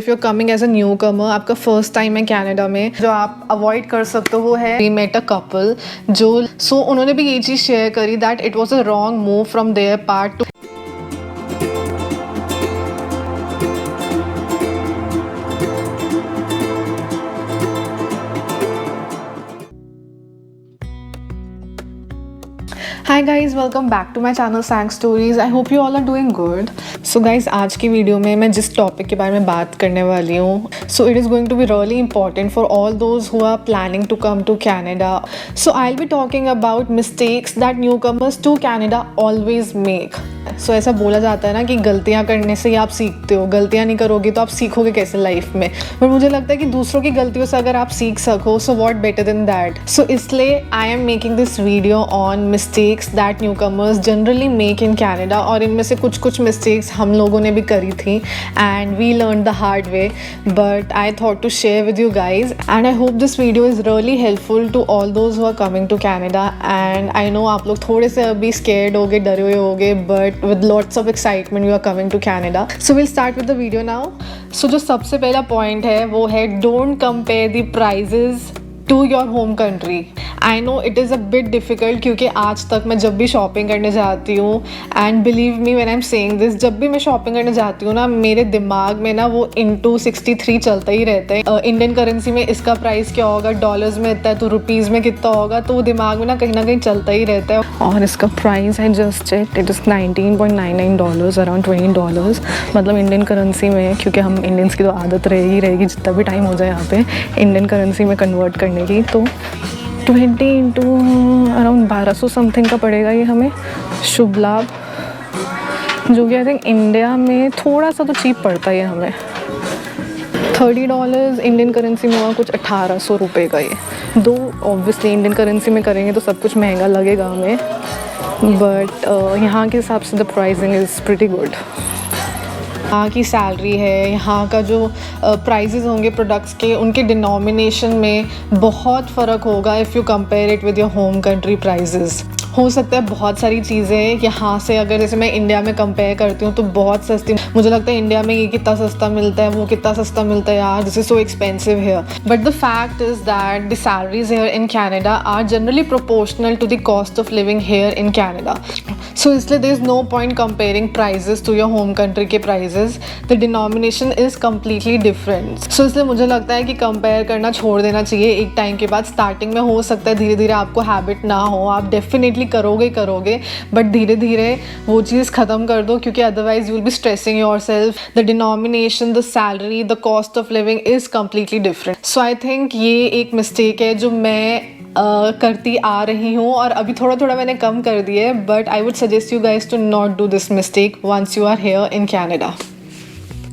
If you are coming as a newcomer, आपका first time है Canada में, जो आप अवॉइड कर सकते हो वो है वी मेट अ कपल जो उन्होंने भी ये चीज़ शेयर करी that it was a wrong move from their part to hi guys, welcome back to my channel sang stories. I hope you all are doing good. So guys, आज की video में मैं जिस टॉपिक के बारे में बात करने वाली हूँ, so it is going to be really important for all those who are planning to come to Canada. So I will be talking about mistakes that newcomers to Canada always make. So ऐसा बोला जाता है ना कि गलतियाँ करने से ही आप सीखते हो, गलतियाँ नहीं करोगे तो आप सीखोगे कैसे लाइफ में। पर मुझे लगता है कि दूसरों की गलतियों से अगर आप सीख सको, so what better than that. So इसलिए I am making this video on mistakes that newcomers generally make in Canada, और इनमें से कुछ मिस्टेक्स हम लोगों ने भी करी थी and we learn the hard way, but I thought to share with you guys and I hope this video is really helpful to all those who are coming to Canada. And I know आप लोग थोड़े से अभी scared होगे, डरे हुए होगे, but with lots of excitement you are coming to Canada. So we'll start with the video now. So जो सबसे पहला पॉइंट है वो है don't compare the prices to your home country. I know it is a bit difficult, क्योंकि आज तक मैं जब भी शॉपिंग करने जाती हूँ, and believe me when I am saying this, जब भी मैं शॉपिंग करने जाती हूँ ना, मेरे दिमाग में ना वो इंटू 63 चलता ही रहता है। इंडियन करेंसी में इसका प्राइस क्या होगा, डॉलर्स में इतना है तो रुपीज़ में कितना होगा, तो वो दिमाग में ना कहीं चलता ही रहता है। और इसका price I just check, it is $19.99, around $20, मतलब इंडियन करेंसी में, क्योंकि हम इंडियंस की तो आदत रहेगी जितना भी टाइम हो जाए यहाँ पे इंडियन करेंसी में कन्वर्ट करने की, तो 20 इंटू अराउंड 1200 समथिंग का पड़ेगा ये हमें, शुभ लाभ, जो कि आई थिंक इंडिया में थोड़ा सा तो चीप पड़ता है हमें। $30 इंडियन करेंसी में हुआ कुछ 1800 रुपये का ये। दो ऑब्वियसली इंडियन करेंसी में करेंगे तो सब कुछ महंगा लगेगा हमें, बट यहाँ के हिसाब से the pricing is pretty good. यहाँ की सैलरी है, यहाँ का जो प्राइजेज़ होंगे प्रोडक्ट्स के, उनके डिनोमिनेशन में बहुत फ़र्क होगा if you compare it with your home country prices. हो सकता है बहुत सारी चीज़ें यहाँ से, अगर जैसे मैं इंडिया में कंपेयर करती हूँ तो बहुत सस्ती, मुझे लगता है इंडिया में ये कितना सस्ता मिलता है, वो कितना सस्ता मिलता है यार, this is so expensive here. But the fact is that the salaries here in Canada are generally proportional to the cost of living here in Canada. So इसलिए there is no point comparing prices to your home country के prices, the denomination is completely different. So इसलिए मुझे लगता है कि compare करना छोड़ देना चाहिए एक टाइम के बाद। स्टार्टिंग में हो सकता है धीरे धीरे आपको हैबिट ना हो, आप डेफिनेटली करोगे, बट धीरे धीरे वो चीज़ ख़त्म कर दो, क्योंकि otherwise you will B stressing yourself. The denomination, the salary, the cost of living is completely different. So I think ये एक मिस्टेक है जो मैं करती आ रही हूँ, और अभी थोड़ा मैंने कम कर दिया है, but I would suggest you guys to not do this mistake once you are here in Canada.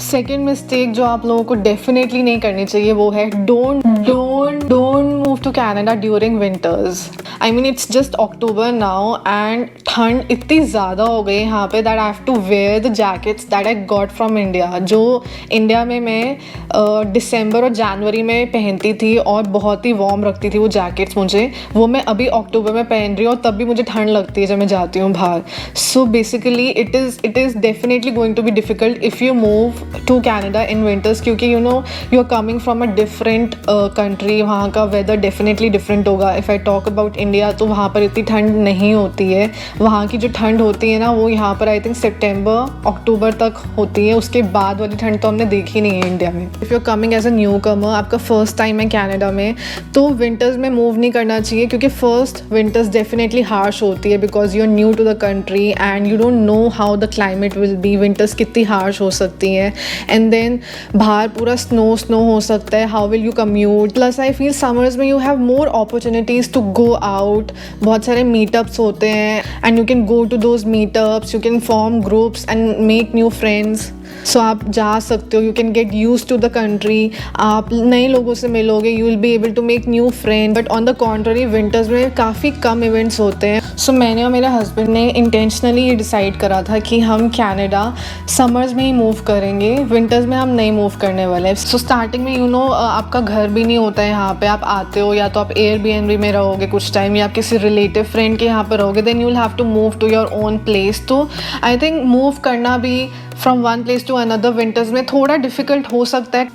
Second mistake जो आप लोगों को डेफिनेटली नहीं करनी चाहिए वो है don't move to Canada during winters. I mean it's just October now and ठंड इतनी ज़्यादा हो गई यहाँ पे that I have to wear the jackets that I got from India, जो इंडिया में मैं दिसंबर और जनवरी में पहनती थी और बहुत ही वार्म रखती थी वो जैकेट्स मुझे, वो मैं अभी अक्टूबर में पहन रही हूँ और तब भी मुझे ठंड लगती है जब मैं जाती हूँ बाहर। So basically it is definitely going to be difficult if you move to Canada in winters, क्योंकि you know you are coming from a different country, वहाँ का वेदर डेफिनेटली डिफरेंट होगा। If I talk about India तो वहाँ पर इतनी ठंड नहीं होती है, वहाँ की जो ठंड होती है ना वो यहाँ पर आई थिंक सितंबर अक्टूबर तक होती है, उसके बाद वाली ठंड तो हमने देखी नहीं है इंडिया में। If you are coming as a newcomer, आपका फर्स्ट टाइम है कैनेडा में, तो विंटर्स में मूव नहीं करना चाहिए, क्योंकि फर्स्ट विंटर्स डेफिनेटली हार्श होती है because you are new to the country and you don't know how the climate will be, winters कितनी हार्श हो सकती हैं, एंड देन बाहर पूरा स्नो हो सकता है, how will you commute. Plus I feel summers में you have more opportunities to go out, बहुत सारे मीटअप्स होते हैं and you can go to those meetups, you can form groups and make new friends. So आप जा सकते हो, you can get use to the country, आप नए लोगों से मिलोगे, you will be able to make new friend. But on the contrary winters में काफ़ी कम इवेंट्स होते हैं। सो मैंने और मेरे हस्बैंड ने इंटेंशनली ये डिसाइड करा था कि हम कैनेडा समर्स में ही मूव करेंगे, विंटर्स में हम नहीं मूव करने वाले। सो स्टार्टिंग में यू नो आपका घर भी नहीं होता है यहाँ पे, आप आते हो या तो आप एयरबीएनबी में रहोगे कुछ टाइम, या आप किसी रिलेटिव फ्रेंड के यहाँ पर रहोगे, then you will have to move to your own place. तो आई थिंक मूव करना भी from one place to another winters में थोड़ा डिफ़िकल्ट हो सकता है।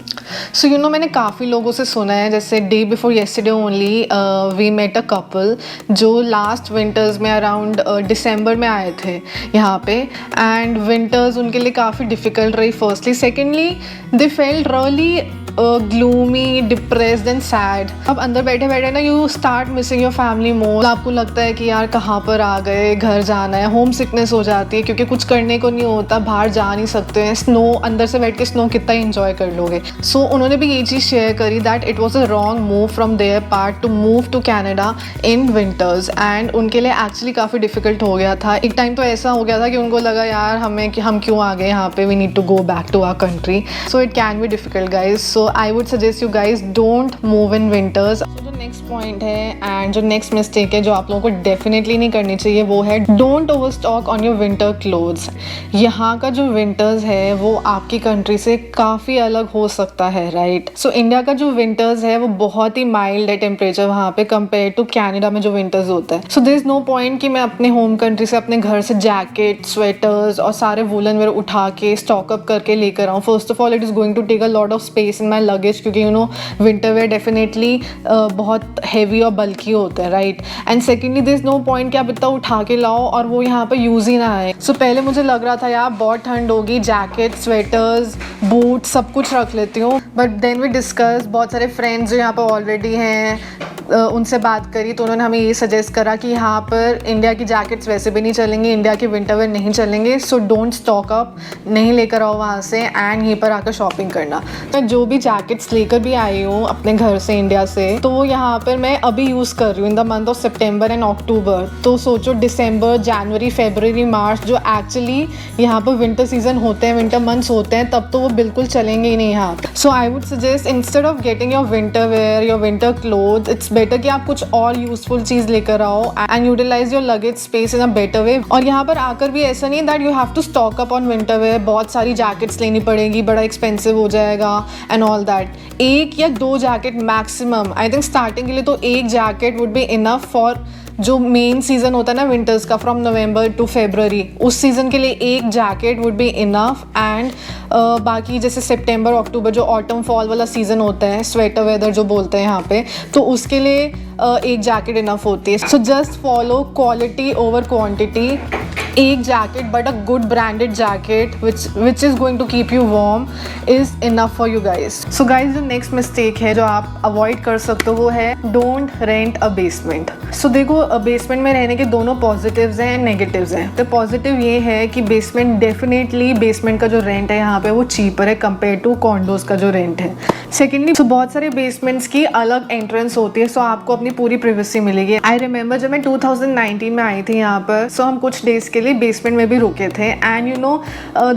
सो यू नो मैंने काफ़ी लोगों से सुना है, जैसे day before yesterday only we met a couple जो लास्ट विंटर्स में अराउंड दिसंबर में आए थे यहाँ पे, एंड विंटर्स उनके लिए काफ़ी डिफ़िकल्ट रही firstly. Secondly they felt really gloomy, depressed and sad. अब अंदर बैठे बैठे ना you start missing your family more. आपको लगता है कि यार कहाँ पर आ गए, घर जाना है, होम सिकनेस हो जाती है क्योंकि कुछ करने को नहीं होता, बाहर जा नहीं सकते हैं, स्नो अंदर से बैठ के स्नो कितना इंजॉय कर लोगे। सो उन्होंने भी ये चीज़ शेयर करी that it was a wrong move from their part to move to Canada in winters, and उनके लिए एक्चुअली काफ़ी डिफिकल्ट हो गया था। एक टाइम तो ऐसा हो गया था कि उनको लगा यार हम क्यों आ गए यहाँ पे, we need to go back to our country. So it can be difficult guys. So I would suggest you guys don't move in winters. जो नेक्स्ट पॉइंट है एंड जो नेक्स्ट मिस्टेक है जो आप लोगों को डेफिनेटली नहीं करनी चाहिए वो है don't over stock on your winter clothes. यहाँ का जो विंटर्स है वो आपकी कंट्री से काफ़ी अलग हो सकता है, राइट। सो इंडिया का जो विंटर्स है वो बहुत ही माइल्ड है टेम्परेचर वहाँ पे कंपेयर टू कैनेडा में जो विंटर्स होता है। So there is no point कि मैं अपने होम कंट्री से अपने घर से जैकेट, स्वेटर्स और सारे वूलन वेयर उठा के स्टॉकअप करके लेकर आऊँ। First of all it is going to take a lot of space in my luggage क्योंकि you know winter wear definitely बहुत हैवी और बल्की होता है, right. And secondly there is no point कि आप इतना उठा के लाओ और वो यहाँ पे यूज़ ही ना आए। सो पहले मुझे लग रहा था यार बहुत ठंड होगी, जैकेट, स्वेटर्स, बूट सब कुछ रख लेती हूँ, बट देन वी डिस्कस, बहुत सारे फ्रेंड्स जो यहाँ पर ऑलरेडी हैं उनसे बात करी तो उन्होंने हमें ये सजेस्ट करा कि यहाँ पर इंडिया की जैकेट्स वैसे भी नहीं चलेंगे, इंडिया के विंटर वेयर नहीं चलेंगे, सो डोंट स्टॉक अप, नहीं लेकर आओ वहाँ से एंड यहीं पर आकर शॉपिंग करना। मैं जो भी जैकेट्स लेकर भी आई हूँ अपने घर से इंडिया से, तो वो यहाँ पर मैं अभी यूज़ कर रही हूँ इन द मंथ ऑफ सितंबर एंड अक्टूबर। तो सोचो दिसंबर, जनवरी, फरवरी, मार्च जो एक्चुअली यहाँ पर विंटर सीजन होते हैं, विंटर मंथ्स होते हैं, तब तो वो बिल्कुल चलेंगे ही नहीं यहाँ। So I would suggest instead of getting your winter wear, your winter cloth, it's better कि आप कुछ और यूजफुल चीज़ लेकर आओ and utilise your luggage space in a better way. और यहाँ पर आकर भी ऐसा नहीं that you have to stock up on winter wear, बहुत सारी जैकेट्स लेनी पड़ेगी, बड़ा एक्सपेंसिव हो जाएगा एंड ऑल दैट। एक या दो jacket maximum, I think starting के लिए तो एक jacket would be enough for जो मेन सीज़न होता है ना विंटर्स का, फ्रॉम नवंबर टू फरवरी, उस सीज़न के लिए एक jacket would be enough. And बाकी जैसे सितंबर, अक्टूबर जो ऑटम फॉल वाला सीज़न होता है, स्वेटर वेदर जो बोलते हैं यहाँ पे, तो उसके लिए एक जैकेट इनफ होती है। So just follow quality over quantity. एक jacket but a good branded jacket which is going to keep you warm is enough for you guys. So guys जो नेक्स्ट मिस्टेक है जो आप अवॉइड कर सकते हो वो है don't rent a basement. So देखो बेसमेंट में रहने के दोनों पॉजिटिव्स हैं एंड नेगेटिव्स हैं। तो पॉजिटिव ये है कि बेसमेंट डेफिनेटली बेसमेंट का जो रेंट है यहाँ पे वो चीपर है कंपेयर टू कॉन्डोज का जो रेंट है। सेकेंडली तो बहुत सारे बेसमेंट्स की अलग एंट्रेंस होती है, सो आपको अपनी पूरी प्राइवेसी मिलेगी। आई रिमेंबर जब मैं 2019 में आई थी यहाँ पर, सो हम कुछ डेज के लिए बेसमेंट में भी रुके थे एंड यू नो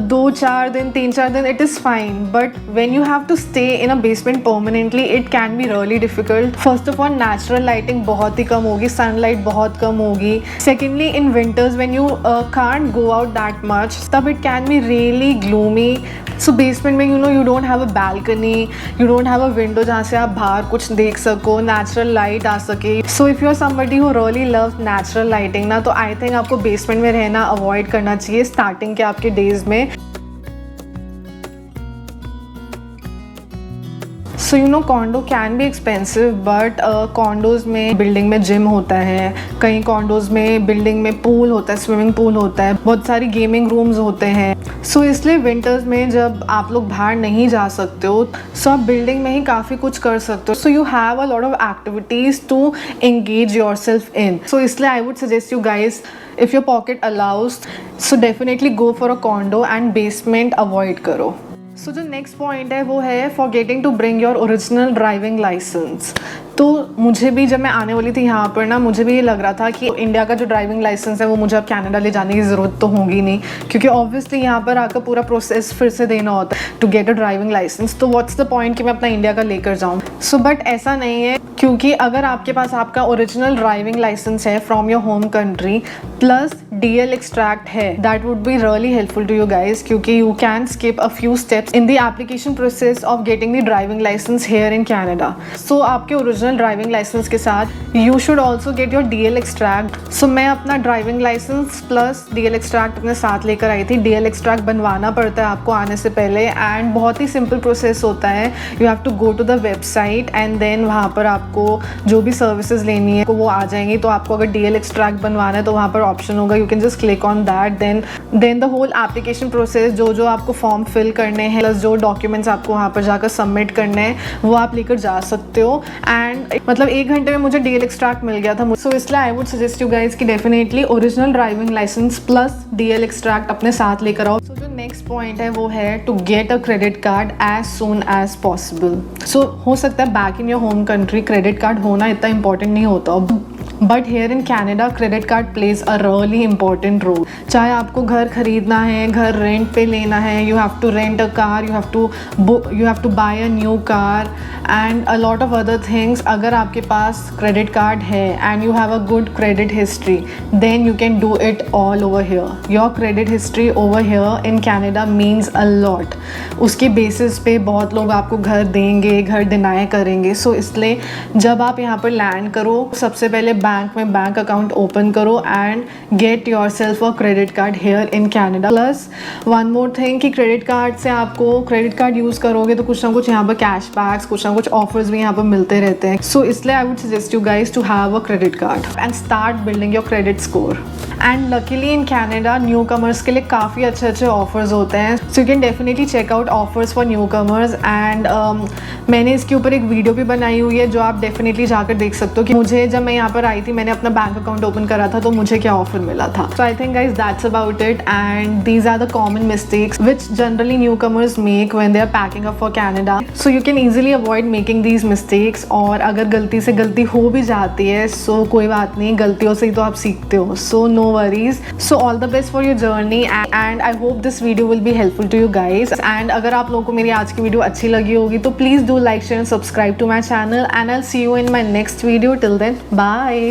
2-4 दिन 3-4 दिन it is fine, but when you have to stay in a basement permanently it can be really difficult. First of all natural lighting बहुत ही कम होगी, सनलाइट बहुत कम होगी। Secondly in winters when you can't go out that much, तब it can be really gloomy. So basement में you don't have a balcony, you don't have a window जहाँ से आप बाहर कुछ देख सको, नेचुरल लाइट आ सके। So if you are somebody who really loves natural lighting ना, तो आई थिंक आपको बेसमेंट में रहना अवॉइड करना चाहिए स्टार्टिंग के आपके डेज में। So you know condo can be expensive, but condos में बिल्डिंग में जिम होता है, कई कॉन्डोज़ में बिल्डिंग में पूल होता है, स्विमिंग पूल होता है, बहुत सारी गेमिंग रूम्स होते हैं। सो इसलिए विंटर्स में जब आप लोग बाहर नहीं जा सकते हो, सो आप बिल्डिंग में ही काफ़ी कुछ कर सकते हो। So you have a lot of activities to engage yourself in. So इसलिए I would suggest you guys, if your pocket allows, so definitely go for a condo and basement avoid करो। So जो next point है वो है forgetting to bring your original driving licence. तो मुझे भी जब मैं आने वाली थी यहाँ पर ना, मुझे भी ये लग रहा था कि इंडिया का जो ड्राइविंग लाइसेंस है वो मुझे अब कनाडा ले जाने की ज़रूरत तो होगी नहीं, क्योंकि ऑब्वियसली यहाँ पर आकर पूरा प्रोसेस फिर से देना होता है to get a driving licence. तो व्हाट्स द पॉइंट कि मैं अपना इंडिया का लेकर जाऊँ। सो बट ऐसा नहीं है, क्योंकि अगर आपके पास आपका ओरिजिनल ड्राइविंग लाइसेंस है from your home country plus DL extract है, that would be really helpful to you guys, क्योंकि you can skip a few steps in the application process of getting the driving license here in Canada. So आपके original driving license के साथ you should also get your DL extract. So मैं अपना driving license plus DL extract अपने साथ लेकर आई थी. DL extract बनवाना पड़ता है आपको आने से पहले and बहुत ही simple process होता है. You have to go to the website and then वहाँ पर आपको जो भी services लेनी है वो आ जाएंगी. तो आपको अगर DL extract बनवाना है तो वहाँ पर ऑप्शन होगा, you can just click on that. Then the whole application process, जो आपको फॉर्म फिल करने हैं प्लस जो डॉक्यूमेंट्स आपको वहाँ पर जाकर सबमिट करने हैं वो आप लेकर जा सकते हो. एंड मतलब 1 घंटे में मुझे DL एक्सट्रैक्ट मिल गया था. सो इसलिए I would suggest you guys कि definitely original driving licence plus DL extract अपने साथ लेकर आओ. सो जो नेक्स्ट पॉइंट है वो है to get a credit card as soon as possible. So हो सकता है back in your home country credit card होना इतना इंपॉर्टेंट नहीं होता, but here in Canada credit card plays a really important role. चाहे आपको घर खरीदना है, घर रेंट पे लेना है, you have to rent a car, you have to buy a new car and a lot of other things. अगर आपके पास क्रेडिट कार्ड है and you have a good credit history then you can do it all over here. Your credit history over here in Canada means a lot. उसके basis पे बहुत लोग आपको घर देंगे, घर डिनाई करेंगे. सो इसलिए जब आप यहाँ पर लैंड करो सबसे पहले बैंक में बैंक अकाउंट ओपन करो and get your self a credit card hair in Canada. Plus one more thing कि क्रेडिट कार्ड से आपको क्रेडिट कार्ड यूज़ करोगे तो कुछ ना कुछ यहाँ पर कैश बैक्स, कुछ ना कुछ ऑफर्स भी यहाँ पर मिलते रहते हैं. सो इसलिए I would suggest you guys to have a credit card and start building your credit score. And luckily in Canada newcomers के लिए काफ़ी अच्छे ऑफर्स होते हैं. So you can definitely check out offers for newcomers. And मैंने इसके ऊपर एक वीडियो भी बनाई हुई है जो आप डेफिनेटली जाकर देख सकते हो कि मुझे जब मैं यहाँ पर आई थी मैंने अपना बैंक अकाउंट ओपन करा था तो मुझे क्या ऑफर मिला था. So I think guys that's about it and these are the common mistakes which generally newcomers make when they are packing up for Canada. So you can easily avoid making these mistakes. और अगर गलती से गलती हो भी जाती है सो कोई बात नहीं, गलतियों से ही तो आप सीखते हो. So no worries. So all the best for your journey and I hope this video will be helpful to you guys. And अगर आप लोगों को मेरी आज की वीडियो अच्छी लगी होगी तो please do like share and subscribe to my channel and I will see you in my next video. Till then bye.